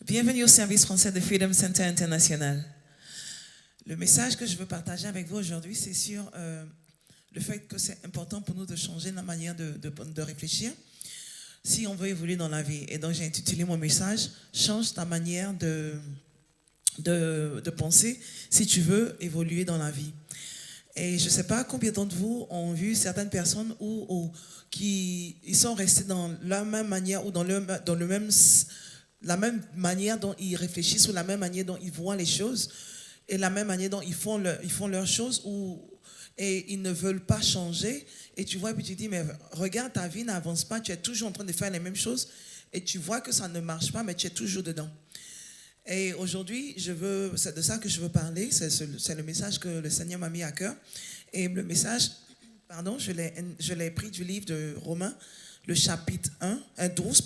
Bienvenue au service français de Freedom Center International. Le message que je veux partager avec vous aujourd'hui, c'est sur le fait que c'est important pour nous de changer la manière de réfléchir si on veut évoluer dans la vie. Et donc j'ai intitulé mon message « Change ta manière de penser si tu veux évoluer dans la vie ». Et je ne sais pas combien d'entre vous ont vu certaines personnes qui ils sont restés dans la même manière ou dans la même manière dont ils réfléchissent ou la même manière dont ils voient les choses et la même manière dont ils font leurs choses et ils ne veulent pas changer. Et tu vois, puis tu dis, mais regarde, ta vie n'avance pas, tu es toujours en train de faire les mêmes choses et tu vois que ça ne marche pas, mais tu es toujours dedans. Et aujourd'hui, c'est de ça que je veux parler, c'est le message que le Seigneur m'a mis à cœur. Et le message, je l'ai pris du livre de Romains, le chapitre 12,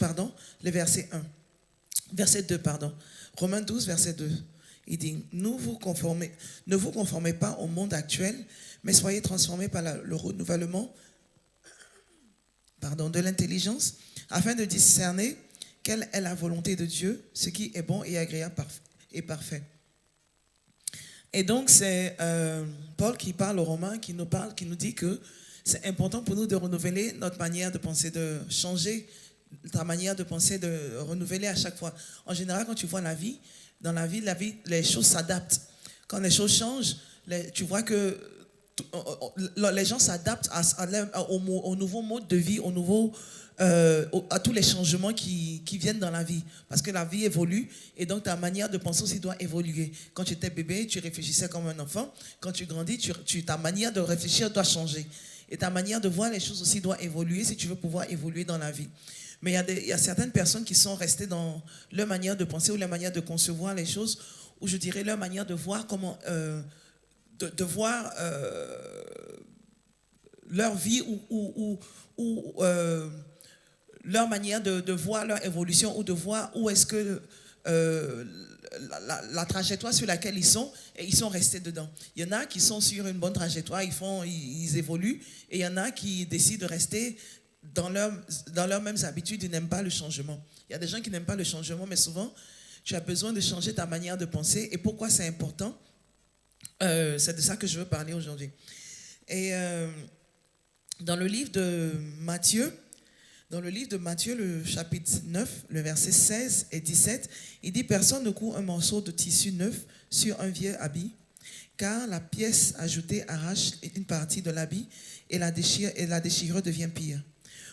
le verset 1. Verset 2, pardon. Romains 12, verset 2. Il dit, ne vous conformez pas au monde actuel, mais soyez transformés par le renouvellement de l'intelligence, afin de discerner quelle est la volonté de Dieu, ce qui est bon et agréable et parfait. Et donc, c'est Paul qui parle aux Romains, qui nous dit que c'est important pour nous de renouveler notre manière de penser, de changer ta manière de penser, de renouveler à chaque fois. En général, quand tu vois dans la vie, les choses s'adaptent. Quand les choses changent, tu vois que les gens s'adaptent au nouveau mode de vie, à tous les changements qui viennent dans la vie. Parce que la vie évolue et donc ta manière de penser aussi doit évoluer. Quand tu étais bébé, tu réfléchissais comme un enfant. Quand tu grandis, ta manière de réfléchir doit changer. Et ta manière de voir les choses aussi doit évoluer si tu veux pouvoir évoluer dans la vie. Mais il y a certaines personnes qui sont restées dans leur manière de penser ou leur manière de concevoir les choses, ou je dirais leur manière de voir comment, voir leur vie ou leur manière de voir leur évolution ou de voir où est-ce que la trajectoire sur laquelle ils sont, et ils sont restés dedans. Il y en a qui sont sur une bonne trajectoire, ils évoluent, et il y en a qui décident de rester dans leurs mêmes habitudes, ils n'aiment pas le changement. Il y a des gens qui n'aiment pas le changement, mais souvent, tu as besoin de changer ta manière de penser. Et pourquoi c'est important? C'est de ça que je veux parler aujourd'hui. Et dans le livre de Matthieu, le chapitre 9, le verset 16 et 17, il dit « Personne ne coud un morceau de tissu neuf sur un vieux habit, car la pièce ajoutée arrache une partie de l'habit et la déchirure devient pire.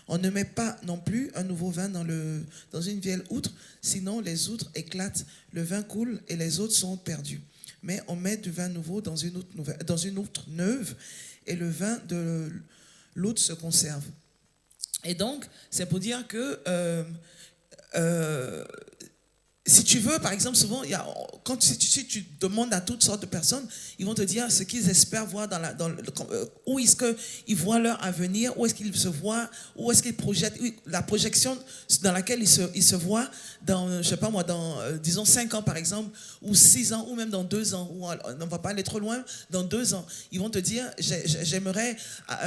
On ne met pas non plus un nouveau vin dans une vieille outre, sinon les outres éclatent, le vin coule et les autres sont perdus. Mais on met du vin nouveau dans une outre neuve et le vin de l'outre se conserve. » Et donc, c'est pour dire que si tu veux, par exemple, souvent, si tu demandes à toutes sortes de personnes, ils vont te dire ce qu'ils espèrent voir où est-ce qu'ils voient leur avenir, où est-ce qu'ils se voient, où est-ce qu'ils projettent, la projection dans laquelle ils se voient dans, je sais pas moi, disons 5 ans par exemple, ou 6 ans, ou même dans 2 ans, ou on ne va pas aller trop loin, dans 2 ans. Ils vont te dire, j'aimerais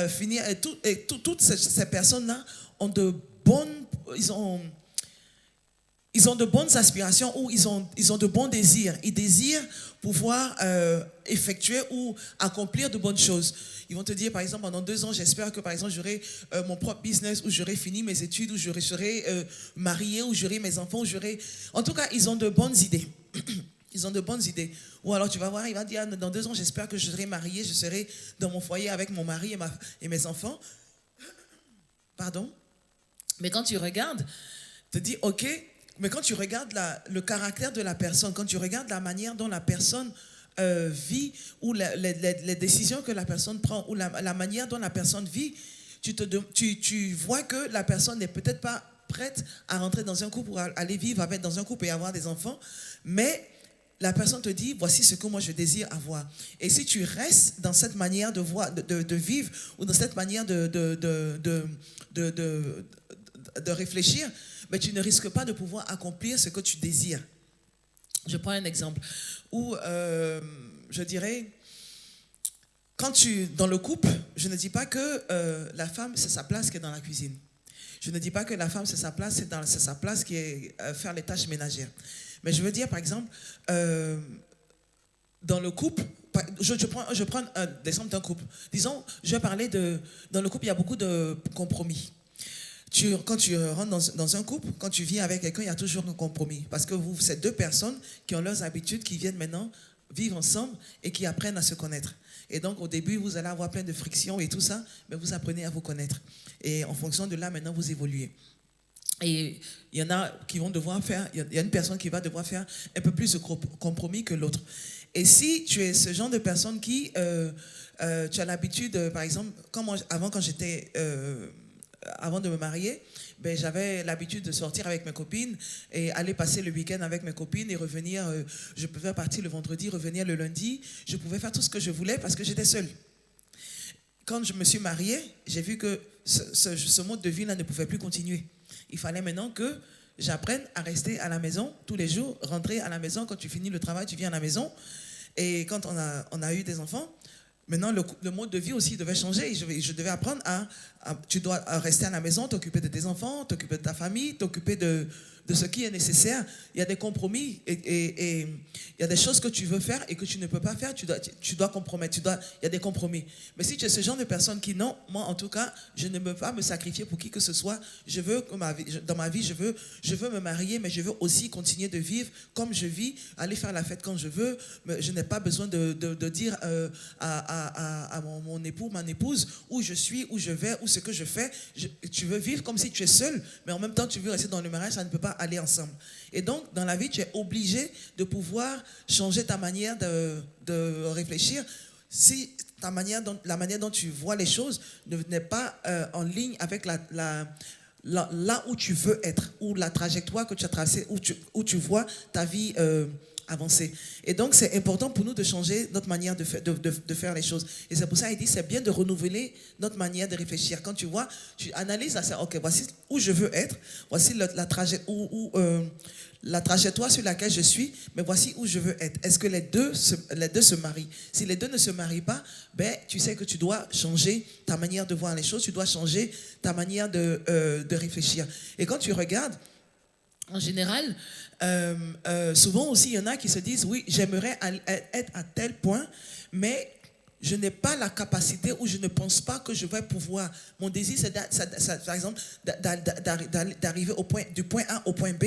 finir, et toutes ces personnes-là ont ils ont de bonnes aspirations ou ils ont de bons désirs. Ils désirent pouvoir effectuer ou accomplir de bonnes choses. Ils vont te dire, par exemple, pendant 2 ans, j'espère que, par exemple, j'aurai mon propre business, ou j'aurai fini mes études, ou je serai marié, ou j'aurai mes enfants, ou j'aurai... En tout cas, ils ont de bonnes idées. Ils ont de bonnes idées. Ou alors, tu vas voir, il va dire, dans 2 ans, j'espère que je serai marié, je serai dans mon foyer avec mon mari et mes enfants. Pardon. Mais quand tu regardes, tu te dis, OK... Mais quand tu regardes le caractère de la personne, quand tu regardes la manière dont la personne vit, ou les décisions que la personne prend, ou la manière dont la personne vit, tu vois que la personne n'est peut-être pas prête à rentrer dans un couple, ou à aller vivre dans un couple et avoir des enfants, mais la personne te dit, voici ce que moi je désire avoir. Et si tu restes dans cette manière de vivre, ou dans cette manière de réfléchir, mais tu ne risques pas de pouvoir accomplir ce que tu désires. Je prends un exemple où, je dirais, dans le couple, je ne dis pas que la femme, c'est sa place qui est dans la cuisine. Je ne dis pas que la femme, c'est sa place, c'est sa place qui est faire les tâches ménagères. Mais je veux dire, par exemple, dans le couple, je prends l'exemple d'un couple. Disons, je vais parler dans le couple, il y a beaucoup de compromis. Quand tu rentres dans un couple, quand tu vis avec quelqu'un, il y a toujours un compromis. Parce que c'est deux personnes qui ont leurs habitudes, qui viennent maintenant vivre ensemble et qui apprennent à se connaître. Et donc, au début, vous allez avoir plein de frictions et tout ça, mais vous apprenez à vous connaître. Et en fonction de là, maintenant, vous évoluez. Et il y en a qui vont devoir faire, il y a une personne qui va devoir faire un peu plus de compromis que l'autre. Et si tu es ce genre de personne qui, tu as l'habitude, par exemple, avant de me marier, ben, j'avais l'habitude de sortir avec mes copines et aller passer le week-end avec mes copines et revenir. Je pouvais partir le vendredi, revenir le lundi. Je pouvais faire tout ce que je voulais parce que j'étais seule. Quand je me suis mariée, j'ai vu que ce mode de vie-là ne pouvait plus continuer. Il fallait maintenant que j'apprenne à rester à la maison tous les jours, rentrer à la maison. Quand tu finis le travail, tu viens à la maison. Et quand on a eu des enfants, maintenant le mode de vie aussi devait changer. Je devais apprendre tu dois rester à la maison, t'occuper de tes enfants, t'occuper de ta famille, t'occuper de ce qui est nécessaire. Il y a des compromis et il y a des choses que tu veux faire et que tu ne peux pas faire, tu dois compromettre, il y a des compromis. Mais si tu es ce genre de personne qui, non, moi en tout cas, je ne veux pas me sacrifier pour qui que ce soit, je veux que dans ma vie, je veux me marier, mais je veux aussi continuer de vivre comme je vis, aller faire la fête quand je veux, mais je n'ai pas besoin de dire à mon époux, ma épouse, où je suis, où je vais, où ce que je fais. Tu veux vivre comme si tu es seul, mais en même temps tu veux rester dans le mariage, ça ne peut pas aller ensemble. Et donc dans la vie tu es obligé de pouvoir changer ta manière de réfléchir. Si la manière dont tu vois les choses n'est pas en ligne avec là où tu veux être, ou la trajectoire que tu as tracée, où tu vois ta vie avancer. Et donc, c'est important pour nous de changer notre manière de faire les choses. Et c'est pour ça qu'il dit, c'est bien de renouveler notre manière de réfléchir. Quand tu vois, tu analyses, ok, voici où je veux être, voici la trajectoire sur laquelle je suis, mais voici où je veux être. Est-ce que les deux se marient? Si les deux ne se marient pas, ben, tu sais que tu dois changer ta manière de voir les choses, tu dois changer ta manière de réfléchir. Et quand tu regardes, en général, souvent aussi, il y en a qui se disent, oui, j'aimerais être à tel point, mais je n'ai pas la capacité ou je ne pense pas que je vais pouvoir. Mon désir, c'est par exemple d'arriver du point A au point B,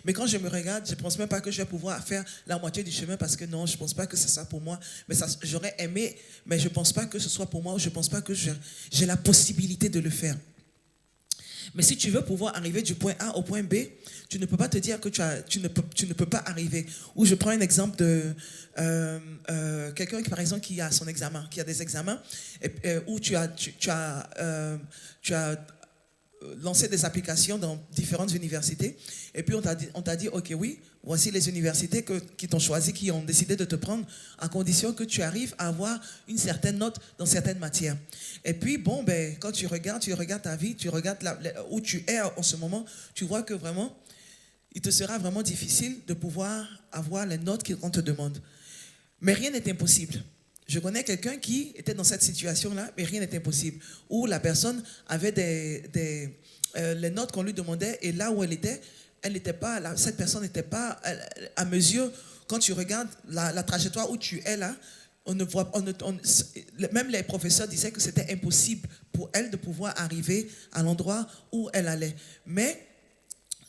mais quand je me regarde, je ne pense même pas que je vais pouvoir faire la moitié du chemin parce que non, je ne pense pas que c'est ça pour moi. Mais j'aurais aimé, mais je ne pense pas que ce soit pour moi ou je ne pense pas que j'ai la possibilité de le faire. Mais si tu veux pouvoir arriver du point A au point B, tu ne peux pas te dire que tu ne peux pas arriver. Ou je prends un exemple de quelqu'un qui, par exemple, qui a son examen, qui a des examens, où tu as lancé des applications dans différentes universités, et puis on t'a dit, ok, oui, voici les universités qui t'ont choisi, qui ont décidé de te prendre, à condition que tu arrives à avoir une certaine note dans certaines matières. Et puis, bon, ben, quand tu regardes ta vie, tu regardes où tu es en ce moment, tu vois que vraiment, il te sera vraiment difficile de pouvoir avoir les notes qu'on te demande. Mais rien n'est impossible. Je connais quelqu'un qui était dans cette situation-là, mais rien n'est impossible. Où la personne avait les notes qu'on lui demandait, et là où elle n'était pas, cette personne n'était pas à mesure. Quand tu regardes la trajectoire où tu es là, même les professeurs disaient que c'était impossible pour elle de pouvoir arriver à l'endroit où elle allait. Mais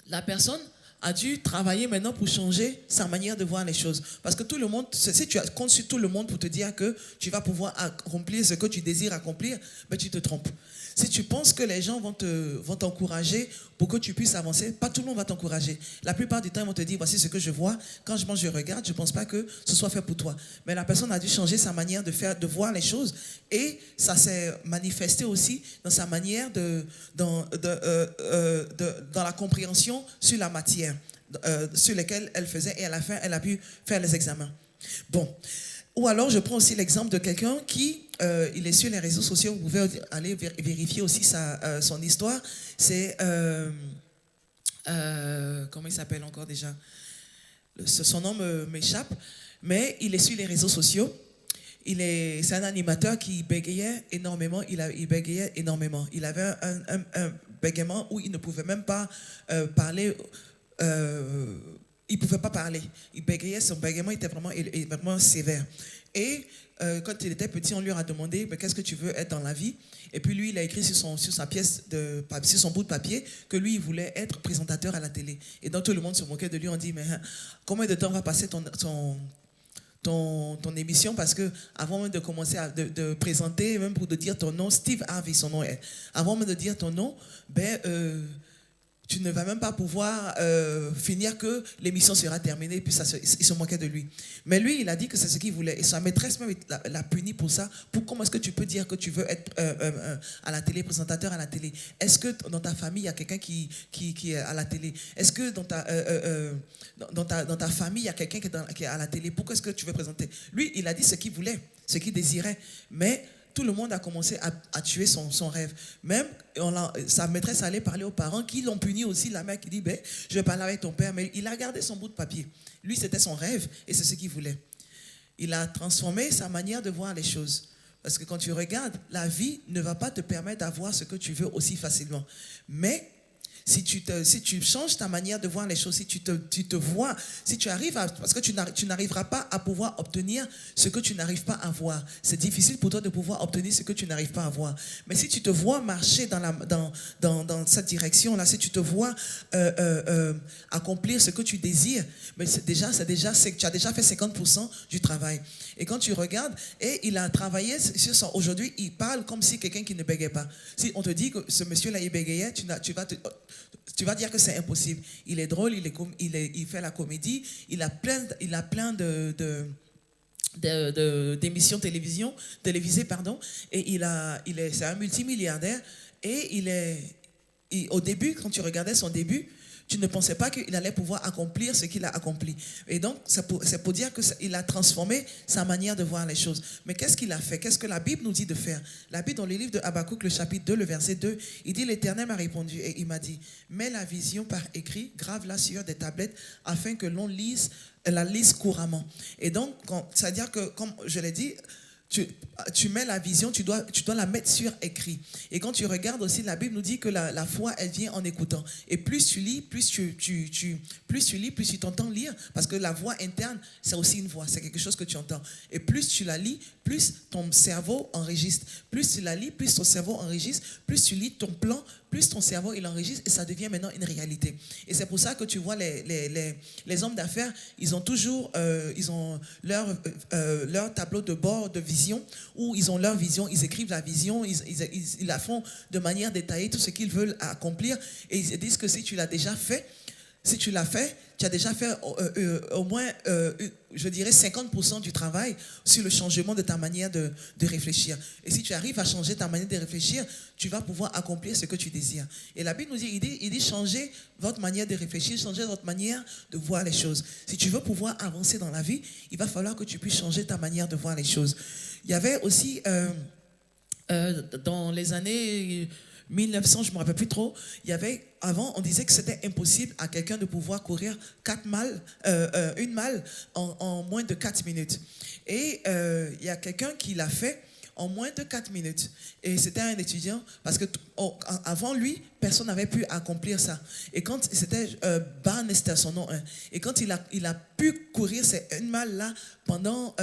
la personne a dû travailler maintenant pour changer sa manière de voir les choses. Parce que tout le monde, si tu comptes sur tout le monde pour te dire que tu vas pouvoir accomplir ce que tu désires accomplir, ben tu te trompes. Si tu penses que les gens vont t'encourager pour que tu puisses avancer, pas tout le monde va t'encourager. La plupart du temps, ils vont te dire, voici ce que je vois. Quand je regarde, je ne pense pas que ce soit fait pour toi. Mais la personne a dû changer sa manière de voir les choses. Et ça s'est manifesté aussi dans sa manière dans la compréhension sur la matière sur laquelle elle faisait. Et à la fin, elle a pu faire les examens. Bon. Ou alors, je prends aussi l'exemple de quelqu'un qui, il est sur les réseaux sociaux, vous pouvez aller vérifier aussi son histoire. C'est, comment il s'appelle encore déjà? Son nom m'échappe, mais il est sur les réseaux sociaux. C'est un animateur qui bégayait énormément, il bégayait énormément. Il avait bégaiement où il ne pouvait même pas parler. Il ne pouvait pas parler. Il bégayait, son bégaiement était vraiment sévère. Et quand il était petit, on lui a demandé qu'est-ce que tu veux être dans la vie. Et puis lui, il a écrit sur sa pièce sur son bout de papier que lui, il voulait être présentateur à la télé. Et donc tout le monde se moquait de lui. On dit, mais combien de temps va passer ton émission, parce que avant même de commencer de présenter, même pour de dire ton nom, Steve Harvey, son nom est. Avant même de dire ton nom, tu ne vas même pas pouvoir finir que l'émission sera terminée. Puis il se moquait de lui. Mais lui, il a dit que c'est ce qu'il voulait. Et sa maîtresse même l'a puni pour ça. Comment est-ce que tu peux dire que tu veux être à la télé, présentateur à la télé? Est-ce que dans ta famille, il y a quelqu'un qui est à la télé? Est-ce que dans ta famille, il y a quelqu'un qui est à la télé? Pourquoi est-ce que tu veux présenter? Lui, il a dit ce qu'il voulait, ce qu'il désirait. Mais tout le monde a commencé à tuer son rêve. Même sa maîtresse allait parler aux parents qui l'ont puni aussi. La mère qui dit, je vais parler avec ton père. Mais il a gardé son bout de papier. Lui, c'était son rêve et c'est ce qu'il voulait. Il a transformé sa manière de voir les choses. Parce que quand tu regardes, la vie ne va pas te permettre d'avoir ce que tu veux aussi facilement. Mais si tu changes ta manière de voir les choses, si tu te vois, si tu arrives parce que tu n'arriveras pas à pouvoir obtenir ce que tu n'arrives pas à voir. C'est difficile pour toi de pouvoir obtenir ce que tu n'arrives pas à voir. Mais si tu te vois marcher dans cette direction-là, si tu te vois accomplir ce que tu désires, mais tu as déjà fait 50% du travail. Et quand tu regardes, et il a travaillé sur ça. Aujourd'hui, il parle comme si quelqu'un qui ne bégayait pas. Si on te dit que ce monsieur-là, il bégayait, tu vas dire que c'est impossible. Il est drôle, il fait la comédie, il a plein d'émissions télévisées, et c'est un multimilliardaire. Et au début, quand tu regardais son début, tu ne pensais pas qu'il allait pouvoir accomplir ce qu'il a accompli. Et donc, c'est pour dire qu'il a transformé sa manière de voir les choses. Mais qu'est-ce qu'il a fait? Qu'est-ce que la Bible nous dit de faire? La Bible, dans le livre de Habakkuk, le chapitre 2, le verset 2, il dit, l'Éternel m'a répondu et il m'a dit, mets la vision par écrit, grave-la sur des tablettes, afin que l'on la lise couramment. Et donc, c'est-à-dire que, comme je l'ai dit, tu mets la vision, tu dois la mettre sur écrit. Et quand tu regardes aussi, la Bible nous dit que la foi, elle vient en écoutant. Et plus tu lis, plus tu t'entends lire, parce que la voix interne, c'est aussi une voix, c'est quelque chose que tu entends. Et plus tu la lis, plus ton cerveau enregistre. Plus tu la lis, plus ton cerveau enregistre. Plus tu lis ton plan, plus ton cerveau il enregistre, et ça devient maintenant une réalité. Et c'est pour ça que tu vois les hommes d'affaires, ils ont toujours leur tableau de bord de vision, où ils ont leur vision, ils écrivent la vision, ils la font de manière détaillée, tout ce qu'ils veulent accomplir, et ils disent que si tu l'as déjà fait, tu as déjà fait au moins, je dirais, 50% du travail sur le changement de ta manière de réfléchir. Et si tu arrives à changer ta manière de réfléchir, tu vas pouvoir accomplir ce que tu désires. Et la Bible nous dit, il dit changez votre manière de réfléchir, changez votre manière de voir les choses. Si tu veux pouvoir avancer dans la vie, il va falloir que tu puisses changer ta manière de voir les choses. Il y avait aussi, dans les années 1900, je ne me rappelle plus trop, avant, on disait que c'était impossible à quelqu'un de pouvoir courir une mile en moins de 4 minutes. Et il y a quelqu'un qui l'a fait en moins de 4 minutes. Et c'était un étudiant, parce que avant lui, personne n'avait pu accomplir ça. Et quand c'était Barnester, son nom, et quand il a pu courir ces une mile-là dans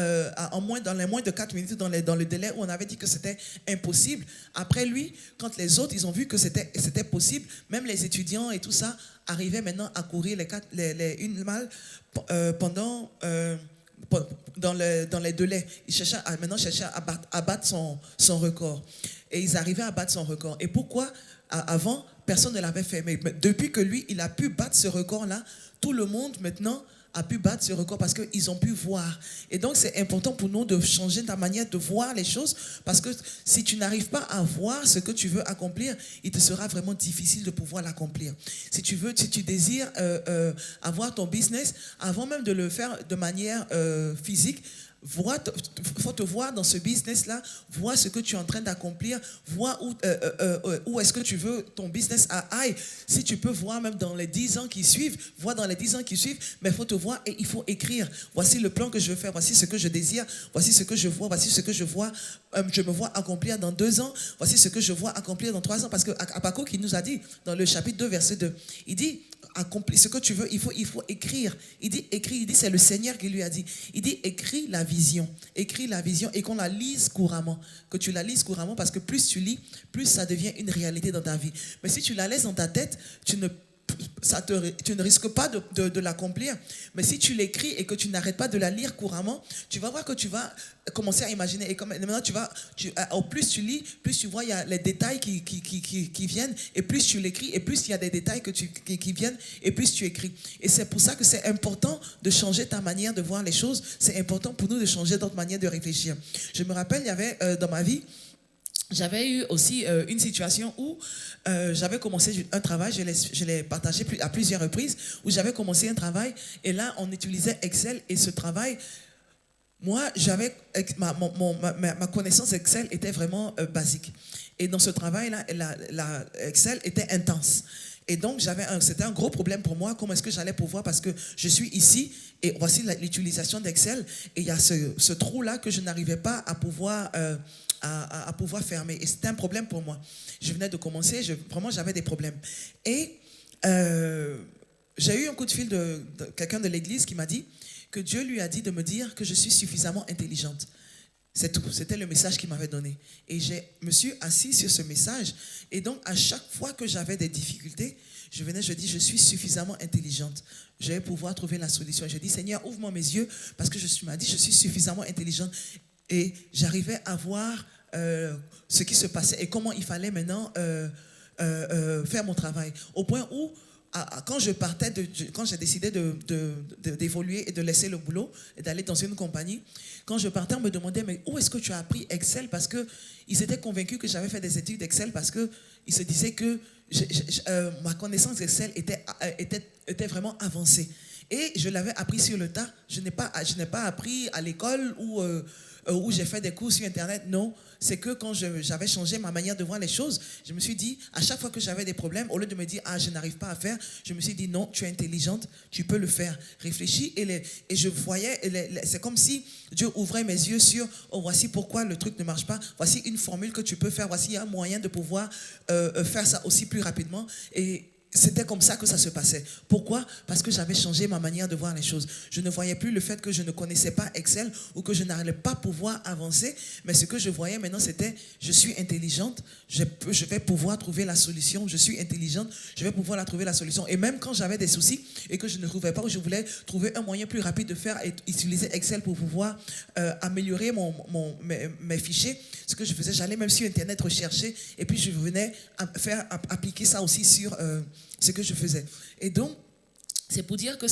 les moins de 4 minutes, dans le délai où on avait dit que c'était impossible, après lui, quand les autres, ils ont vu que c'était possible, même les étudiants et tout ça, arrivaient maintenant à courir les une mile pendant... dans les délais. Ils cherchaient à battre son record. Et ils arrivaient à battre son record. Et pourquoi avant, personne ne l'avait fait? Mais depuis que lui, il a pu battre ce record-là, tout le monde maintenant a pu battre ce record parce qu'ils ont pu voir. Et donc, c'est important pour nous de changer ta manière de voir les choses, parce que si tu n'arrives pas à voir ce que tu veux accomplir, il te sera vraiment difficile de pouvoir l'accomplir. Si tu désires avoir ton business, avant même de le faire de manière physique, faut te voir dans ce business-là, vois ce que tu es en train d'accomplir, vois où est-ce que tu veux ton business aille. Si tu peux voir même dans les 10 ans qui suivent, vois dans les 10 ans qui suivent, mais il faut te voir et il faut écrire. Voici le plan que je veux faire, voici ce que je désire, voici ce que je vois, voici ce que je vois, je me vois accomplir dans 2 ans, voici ce que je vois accomplir dans 3 ans. Parce que Habakkuk, il nous a dit dans le chapitre 2, verset 2, il dit, accomplis ce que tu veux, il faut écrire. Il dit, écris, il dit, c'est le Seigneur qui lui a dit. Il dit, écris la vision et qu'on la lise couramment. Que tu la lises couramment parce que plus tu lis, plus ça devient une réalité dans ta vie. Mais si tu la laisses dans ta tête, tu ne risques pas de l'accomplir. Mais si tu l'écris et que tu n'arrêtes pas de la lire couramment, tu vas voir que tu vas commencer à imaginer. Et maintenant, au plus tu lis, plus tu vois, il y a les détails qui viennent. Et plus tu l'écris, et plus il y a des détails qui viennent, et plus tu écris. Et c'est pour ça que c'est important de changer ta manière de voir les choses. C'est important pour nous de changer notre manière de réfléchir. Je me rappelle, il y avait dans ma vie, j'avais eu aussi une situation où j'avais commencé un travail, je l'ai partagé à plusieurs reprises, où j'avais commencé un travail et là on utilisait Excel et ce travail, moi ma connaissance Excel était vraiment basique. Et dans ce travail-là, la Excel était intense. Et donc, c'était un gros problème pour moi. Comment est-ce que j'allais pouvoir, parce que je suis ici et voici l'utilisation d'Excel et il y a ce trou-là que je n'arrivais pas à pouvoir fermer. Et c'était un problème pour moi. Je venais de commencer, vraiment j'avais des problèmes. Et j'ai eu un coup de fil de quelqu'un de l'église qui m'a dit que Dieu lui a dit de me dire que je suis suffisamment intelligente. C'est tout, c'était le message qu'il m'avait donné. Et je me suis assise sur ce message. Et donc, à chaque fois que j'avais des difficultés, je dis, je suis suffisamment intelligente. Je vais pouvoir trouver la solution. Je dis, Seigneur, ouvre-moi mes yeux, parce que tu m'as dit, je suis suffisamment intelligente. Et j'arrivais à voir ce qui se passait et comment il fallait maintenant faire mon travail. Au point où, quand j'ai décidé d'évoluer et de laisser le boulot et d'aller dans une compagnie, quand je partais, on me demandait, mais où est-ce que tu as appris Excel? Parce qu'ils étaient convaincus que j'avais fait des études d'Excel parce qu'ils se disaient que ma connaissance d'Excel était vraiment avancée. Et je l'avais appris sur le tas. Je n'ai pas appris à l'école où j'ai fait des cours sur Internet. Non, c'est que quand j'avais changé ma manière de voir les choses, je me suis dit, à chaque fois que j'avais des problèmes, au lieu de me dire, je n'arrive pas à faire, je me suis dit, non, tu es intelligente, tu peux le faire. Réfléchis et je voyais, c'est comme si Dieu ouvrait mes yeux sur, voici pourquoi le truc ne marche pas, voici une formule que tu peux faire, voici un moyen de pouvoir faire ça aussi plus rapidement. Et c'était comme ça que ça se passait. Pourquoi? Parce que j'avais changé ma manière de voir les choses. Je ne voyais plus le fait que je ne connaissais pas Excel ou que je n'allais pas pouvoir avancer, mais ce que je voyais maintenant, c'était je suis intelligente, je vais pouvoir trouver la solution, je suis intelligente, je vais pouvoir trouver la solution. Et même quand j'avais des soucis et que je ne trouvais pas, ou je voulais trouver un moyen plus rapide de faire et utiliser Excel pour pouvoir améliorer mes fichiers, ce que je faisais, j'allais même sur Internet rechercher et puis je venais appliquer ça aussi sur ce que je faisais. Et donc, c'est pour dire que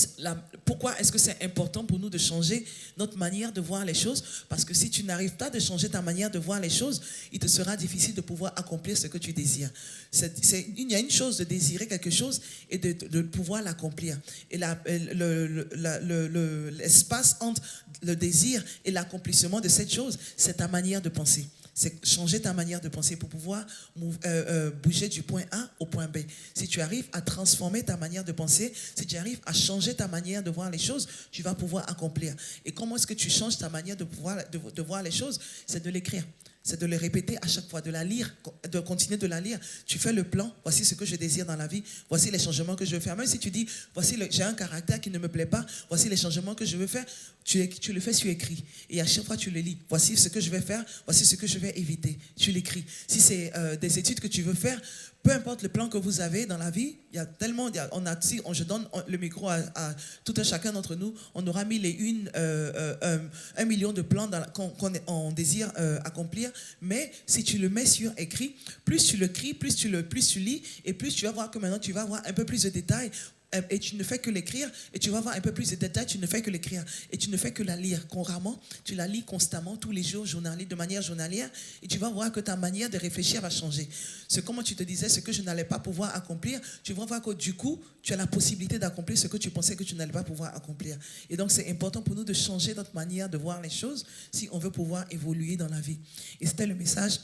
pourquoi est-ce que c'est important pour nous de changer notre manière de voir les choses? Parce que si tu n'arrives pas à changer ta manière de voir les choses, il te sera difficile de pouvoir accomplir ce que tu désires. Il y a une chose de désirer quelque chose et de pouvoir l'accomplir. Et l'espace entre le désir et l'accomplissement de cette chose, c'est ta manière de penser. C'est changer ta manière de penser pour pouvoir bouger du point A au point B. Si tu arrives à transformer ta manière de penser, si tu arrives à changer ta manière de voir les choses, tu vas pouvoir accomplir. Et comment est-ce que tu changes ta manière de voir les choses? C'est de l'écrire. C'est de le répéter à chaque fois, de la lire, de continuer de la lire. Tu fais le plan, voici ce que je désire dans la vie, voici les changements que je veux faire. Même si tu dis, voici j'ai un caractère qui ne me plaît pas, voici les changements que je veux faire, tu le fais sur écrit. Et à chaque fois, tu le lis. Voici ce que je vais faire, voici ce que je vais éviter. Tu l'écris. Si c'est des études que tu veux faire, peu importe le plan que vous avez dans la vie, il y a tellement, si je donne le micro à tout un chacun d'entre nous, on aura 1 million de plans qu'on désire accomplir. Mais si tu le mets sur écrit, plus tu l'écris, plus tu lis, et plus tu vas voir que maintenant tu vas avoir un peu plus de détails. et tu ne fais que l'écrire, et tu vas voir un peu plus de détails, tu ne fais que l'écrire, et tu ne fais que la lire couramment, tu la lis constamment, tous les jours, de manière journalière, et tu vas voir que ta manière de réfléchir va changer. C'est comment tu te disais ce que je n'allais pas pouvoir accomplir, tu vas voir que du coup, tu as la possibilité d'accomplir ce que tu pensais que tu n'allais pas pouvoir accomplir. Et donc, c'est important pour nous de changer notre manière de voir les choses si on veut pouvoir évoluer dans la vie. Et c'était le message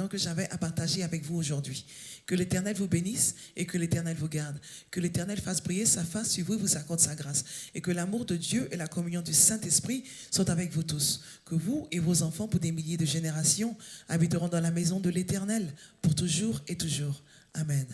que j'avais à partager avec vous aujourd'hui. Que l'Éternel vous bénisse et que l'Éternel vous garde. Que l'Éternel fasse briller sa face sur vous et vous accorde sa grâce. Et que l'amour de Dieu et la communion du Saint-Esprit soient avec vous tous. Que vous et vos enfants pour des milliers de générations habiteront dans la maison de l'Éternel pour toujours et toujours. Amen.